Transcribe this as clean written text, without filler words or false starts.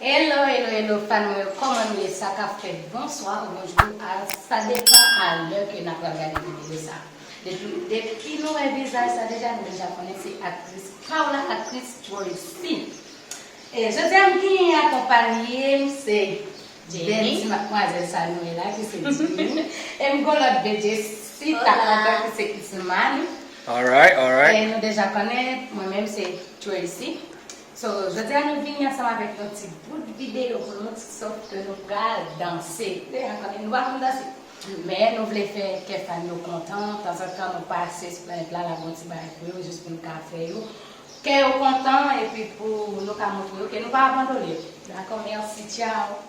Hello, hello, hello, fan, comment vous ça qu'a fait bonsoir, bonjour, ça dépend à l'heure que nous avons regardé vidéo ça. Depuis nous visage, ça déjà nous déjà connaissons actrice Paula, actrice Tracy. Et je t'aime qui accompagné, c'est Jenny, mademoiselle Sanuela, qui c'est Jenny. Et nous avons si ta contact, c'est Ismani. Alright. Et nous déjà connaissons, moi-même c'est Tracy. So, je dis à nous venir ensemble avec notre petit bout de vidéo pour nous sorte que nous allons danser. Nous allons danser. Mais nous voulons faire que les familles sont contentes. De temps en temps, nous passons sur la planète là, la bonne petite juste pour nous café. Que nous contents et puis pour nous montrer que nous ne pas abandonner. D'accord, merci, ciao.